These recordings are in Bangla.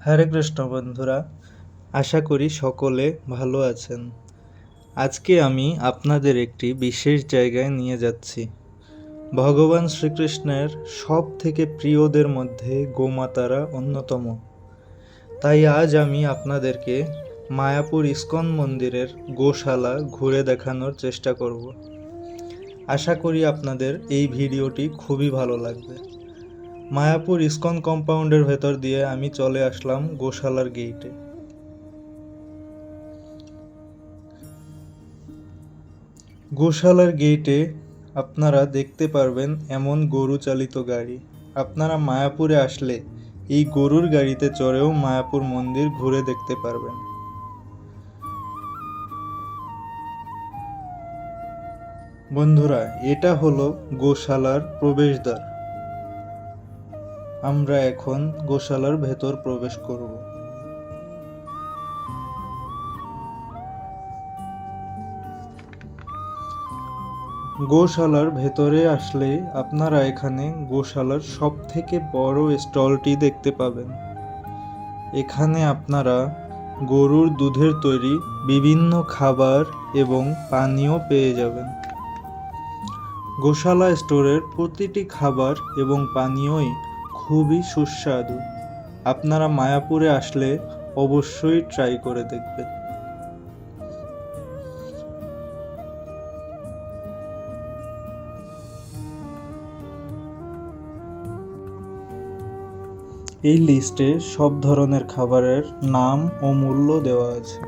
হরে কৃষ্ণ বন্ধুরা, আশা করি সকলে ভালো আছেন। আজকে আমি আপনাদের একটি বিশেষ জায়গায় নিয়ে যাচ্ছি। ভগবান শ্রীকৃষ্ণের সব থেকে প্রিয়দের মধ্যে গোমাতারা অন্যতম। তাই আজ আমি আপনাদেরকে মায়াপুর ইস্কন মন্দিরের গোশালা ঘুরে দেখানোর চেষ্টা করব। আশা করি আপনাদের এই ভিডিওটি খুবই ভালো লাগবে। মায়াপুর ইস্কন কম্পাউন্ডের ভেতর দিয়ে আমি চলে আসলাম গোশালার গেইটে। গোশালার গেইটে আপনারা দেখতে পারবেন এমন গরু চালিত গাড়ি। আপনারা মায়াপুরে আসলে এই গরুর গাড়িতে চড়েও মায়াপুর মন্দির ঘুরে দেখতে পারবেন। বন্ধুরা, এটা হলো গোশালার প্রবেশদ্বার। আমরা এখন গোশালার ভেতর প্রবেশ করব। গোশালার ভেতরে আসলে আপনারা এখানে গোশালার সব থেকে বড় স্টলটি দেখতে পাবেন। এখানে আপনারা গরুর দুধের তৈরি বিভিন্ন খাবার এবং পানীয় পেয়ে যাবেন। গোশালা স্টোরের প্রতিটি খাবার এবং পানীয়ই খুবই সুস্বাদু। আপনারা মায়াপুরে আসলে অবশ্যই ট্রাই করে দেখবেন। এই লিস্টে সব ধরনের খাবারের নাম ও মূল্য দেওয়া আছে।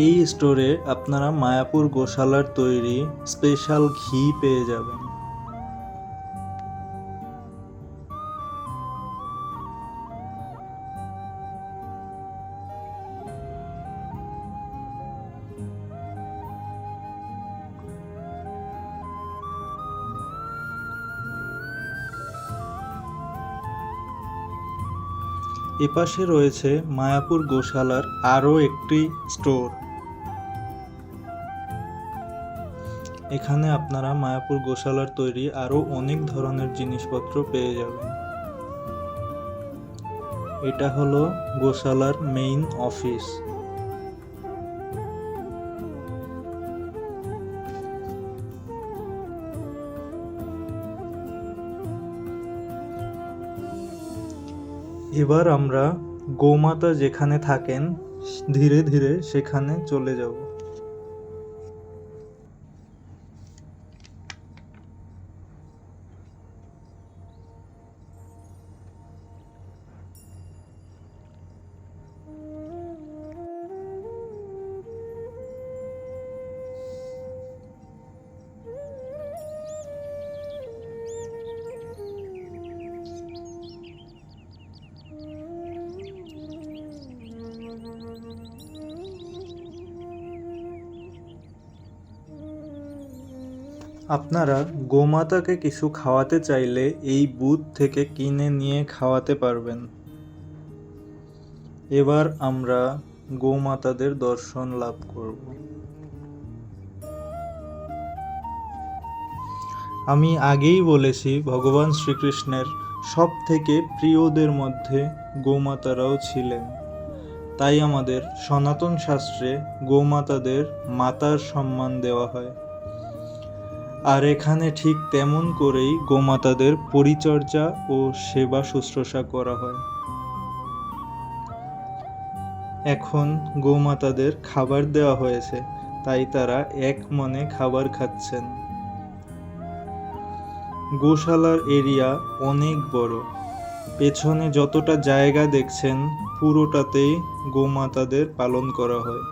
এই স্টোরে আপনারা মায়াপুর গোশালার তৈরি স্পেশাল ঘি পেয়ে যাবেন। এপাশে রয়েছে মায়াপুর গোশালার আরও একটি স্টোর। এখানে আপনারা মায়াপুর গোশালার তৈরি আরও অনেক ধরনের জিনিসপত্র পেয়ে যাবেন। এটা হলো গোশালার মেইন অফিস। এবার আমরা গোমাতা যেখানে থাকেন ধীরে ধীরে সেখানে চলে যাব। আপনারা গোমাতাকে কিছু খাওয়াতে চাইলে এই বুথ থেকে কিনে নিয়ে খাওয়াতে পারবেন। এবার আমরা গোমাতাদের দর্শন লাভ করব। আমি আগেই বলেছি ভগবান শ্রীকৃষ্ণের সব থেকে প্রিয়দের মধ্যে গোমাতারাও ছিলেন। তাই আমাদের সনাতন শাস্ত্রে গোমাতাদের মাতার সম্মান দেওয়া হয়। আর এখানে ঠিক তেমন করেই গোমাতাদের পরিচর্যা ও সেবা শুশ্রূষা করা হয়। এখন গোমাতাদের খাবার দেওয়া হয়েছে, তাই তারা এক মনে খাবার খাচ্ছেন। গোশালার এরিয়া অনেক বড়। পেছনে যতটা জায়গা দেখছেন পুরোটাতেই গোমাতাদের পালন করা হয়।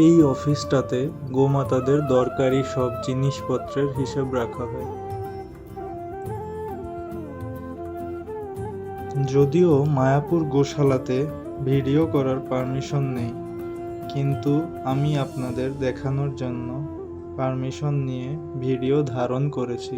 এই অফিসটাতে গোমাতাদের দরকারি সব জিনিসপত্রের হিসাব রাখা হয়। যদিও মায়াপুর গোশালাতে ভিডিও করার পারমিশন নেই, কিন্তু আমি আপনাদের দেখানোর জন্য পারমিশন নিয়ে ভিডিও ধারণ করেছি।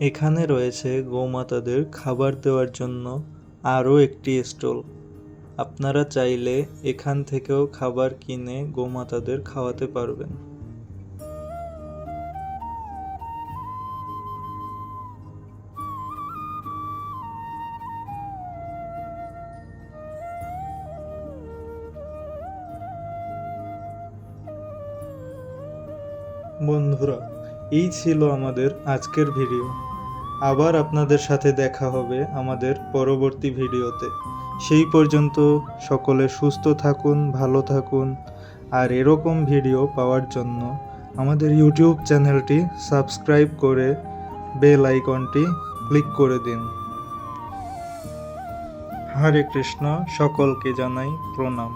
এখানে রয়েছে গোমাতাদের খাবার দেওয়ার জন্য আরও একটি স্টল। আপনারা চাইলে এখান থেকেও খাবার কিনে গোমাতাদের খাওয়াতে পারবেন। বন্ধুরা, এই ছিল আমাদের আজকের ভিডিও। আবার আপনাদের সাথে দেখা হবে আমাদের পরবর্তী ভিডিওতে। সেই পর্যন্ত সকলে সুস্থ থাকুন, ভালো থাকুন, আর এরকম ভিডিও পাওয়ার জন্য আমাদের ইউটিউব চ্যানেলটি সাবস্ক্রাইব করে বেল আইকনটি ক্লিক করে দিন। হরে কৃষ্ণ, সকলকে জানাই প্রণাম।